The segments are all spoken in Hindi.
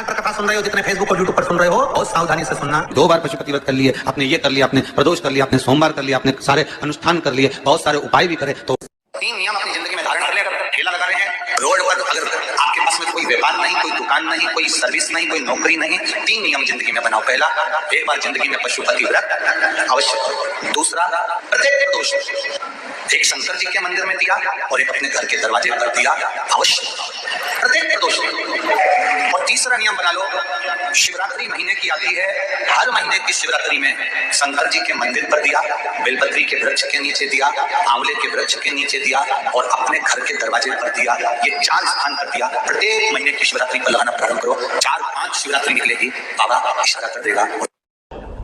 पर कथा सुन रहे हो, जितने फेसबुक और यूट्यूब पर सुन रहे हो, बहुत सावधानी से सुनना। 2 बार पशुपति व्रत कर लिए, आपने ये कर लिया, आपने प्रदोष कर लिया, आपने सोमवार कर लिया, आपने सारे अनुष्ठान कर लिए, बहुत सारे उपाय भी करे, तो 3 नियम अपनी जिंदगी में धारण कर ले। ठेला लगा रहे हैं रोड पर, अगर आपके पास में कोई व्यापार नहीं, कोई दुकान नहीं, कोई सर्विस नहीं, कोई नौकरी नहीं, 3 नियम जिंदगी में बनाओ। पहला, एक बार जिंदगी में पशुपति व्रत अवश्य करो। दूसरा, प्रत्येक प्रदोष एक शंकर जी के मंदिर में दिया और एक अपने घर के दरवाजे पर दिया अवश्य, प्रत्येक प्रदोष। और तीसरा नियम बना लो, शिवरात्रि महीने की आती है, हर महीने की शिवरात्रि में शंकर जी के मंदिर पर दिया, बेलपत्री के वृक्ष के नीचे दिया, आंवले के वृक्ष के नीचे दिया और अपने घर के दरवाजे पर दिया। ये 4 स्थान पर दिया। प्रत्येक महीने की शिवरात्रि पर लगाना प्रारंभ करो। 4-5 शिवरात्रि निकलेगी, बाबा इशारा कर देगा।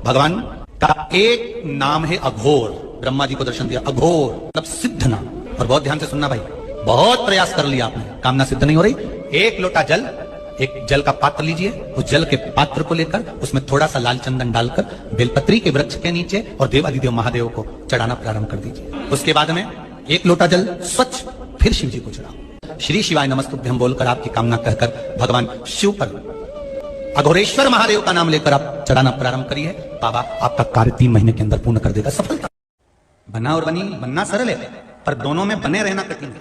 भगवान का एक नाम है अघोर। ब्रह्मा जी को दर्शन दिया, अघोर मतलब सिद्ध नाम। और बहुत ध्यान से सुनना भाई, बहुत प्रयास कर लिया आपने, कामना सिद्ध नहीं हो रही। 1 लोटा जल, एक जल का पात्र लीजिए, उस जल के पात्र को लेकर उसमें थोड़ा सा लाल चंदन डालकर बेलपत्री के वृक्ष के नीचे और देवादिदेव महादेव को चढ़ाना प्रारंभ कर दीजिए। उसके बाद में 1 लोटा जल स्वच्छ फिर शिव जी को चढ़ाओ। श्री शिवाय नमस्तुभ्यं बोलकर आपकी कामना कहकर भगवान शिव पर अघोरेश्वर महादेव का नाम लेकर आप चढ़ाना प्रारंभ करिए। बाबा आपका कार्य 3 महीने के अंदर पूर्ण कर देगा। सफलता बना और बनी, बनना सरल है पर दोनों में बने रहना कठिन है।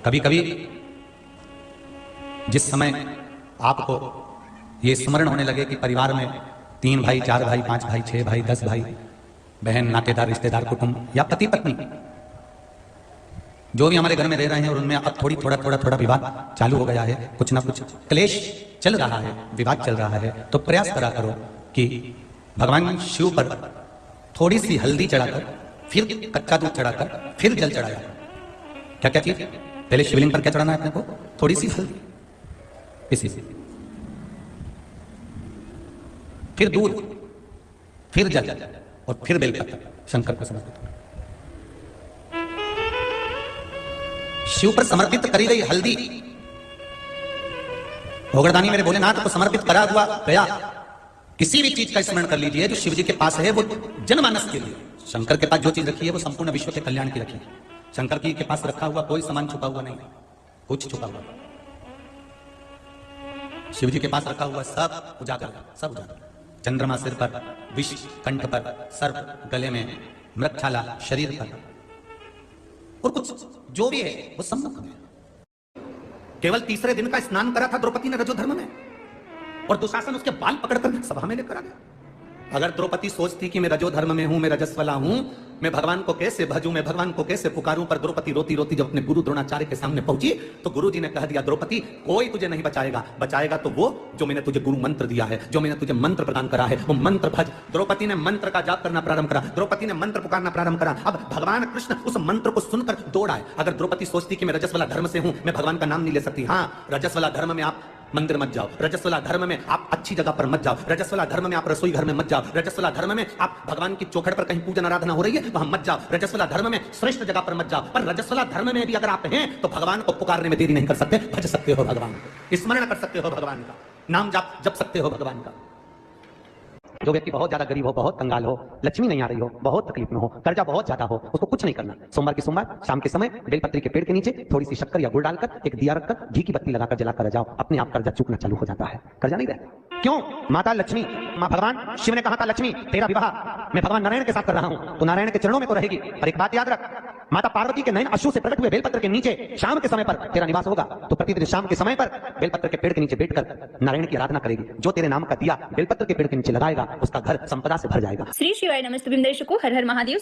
कभी कभी जिस समय आपको ये स्मरण होने लगे कि परिवार में 3 भाई, 4 भाई, 5 भाई, 6 भाई, 10 भाई, बहन, नातेदार, रिश्तेदार, कुटुंब या पति पत्नी जो भी हमारे घर में रह रहे हैं और उनमें अब थोड़ा विवाद चालू हो गया है, कुछ ना कुछ क्लेश चल रहा है, विवाद चल रहा है, तो प्रयास करा करो कि भगवान शिव पर थोड़ी सी हल्दी चढ़ाकर, फिर कच्चा दूध चढ़ाकर, फिर जल चढ़ाया। क्या क्या चीज? पहले शिवलिंग पर क्या चढ़ाना है अपने को? थोड़ी सी हल्दी, इसी से, फिर दूध, फिर जल और फिर बेलपत्र शंकर को समर्पित। शिव पर समर्पित करी गई हल्दी भोगरदानी मेरे भोलेनाथ को समर्पित करा हुआ गया। किसी भी चीज का स्मरण कर लीजिए जो शिव जी के पास है, वो जनमानस के लिए। शंकर के पास जो चीज रखी है वो संपूर्ण विश्व के कल्याण की रखी है। शंकर जी के पास रखा हुआ कोई सामान छुपा हुआ नहीं, कुछ छुपा हुआ। शिव जी के पास रखा हुआ सब उजागर, सब उजागर। चंद्रमा सिर पर, विष कंठ पर, सर्प गले में, मृगछाला शरीर पर, और कुछ जो भी है वो सम्मुख में। केवल 3रे दिन का स्नान करा था द्रौपदी ने रजोधर्म में, और दुशासन उसके बाल पकड़कर सभा में लेकर आ गया। अगर द्रौपदी सोचती कि मैं रजोधर्म में हूं, मैं रजस्वला हूं, मैं भगवान को कैसे भजूं, मैं भगवान को कैसे पुकारूं, पर द्रौपदी रोती रोती जब अपने गुरु द्रोणाचार्य के सामने पहुंची तो गुरु जी ने कह दिया, द्रौपदी कोई तुझे नहीं बचाएगा, बचाएगा तो वो जो मैंने तुझे गुरु मंत्र दिया है, जो मैंने तुझे मंत्र प्रदान करा है, वो मंत्र भज। द्रौपदी ने मंत्र का जाप करना प्रारंभ करा, द्रौपदी ने मंत्र पुकारना प्रारंभ करा। अब भगवान कृष्ण उस मंत्र को सुनकर दौड़ आए। अगर द्रौपदी सोचती कि मैं रजस्वला धर्म से हूं, मैं भगवान का नाम नहीं ले सकती। हाँ, रजस्वला धर्म में आप मंदिर मत जाओ, रजस्वला धर्म में आप अच्छी जगह पर मत जाओ, रजस्वला धर्म में आप रसोई घर में मत जाओ, रजस्वला धर्म में आप भगवान की चौखट पर कहीं पूजन आराधना हो रही है वहां मत जाओ, रजस्वला धर्म में श्रेष्ठ जगह पर मत जाओ। पर रजस्वला धर्म में भी अगर आप हैं तो भगवान को पुकारने में देरी नहीं कर सकते, भज सकते हो भगवान को, स्मरण कर सकते हो भगवान का, नाम जप सकते हो भगवान का। जो व्यक्ति बहुत ज्यादा गरीब हो, बहुत कंगाल हो, लक्ष्मी नहीं आ रही हो, बहुत तकलीफ में हो, कर्जा बहुत ज्यादा हो, उसको कुछ नहीं करना। सोमवार की सोमवार शाम के समय बेलपत्री के पेड़ के नीचे थोड़ी सी शक्कर या गुड़ डालकर एक दिया रखकर घी की बत्ती लगाकर जलाकर जाओ, अपने आप कर्जा चूकना चालू हो जाता है, कर्जा नहीं रहता। क्यों? माता लक्ष्मी, मां भगवान शिव ने कहा था, लक्ष्मी तेरा विवाह मैं भगवान नारायण के साथ कर रहा हूं, तो नारायण के चरणों में तो रहेगी। पर एक बात याद रख, माता पार्वती के नयन अश्रु से प्रकट हुए बेलपत्र के नीचे शाम के समय पर तेरा निवास होगा, तो प्रतिदिन शाम के समय पर बेलपत्र के पेड़ के नीचे बैठकर नारायण की आराधना करेगी। जो तेरे नाम का दिया बेलपत्र के पेड़ के नीचे लगाएगा उसका घर संपदा से भर जाएगा। श्री शिवाय नमस्तुभ्यं दर्शकों, हर हर महादेव।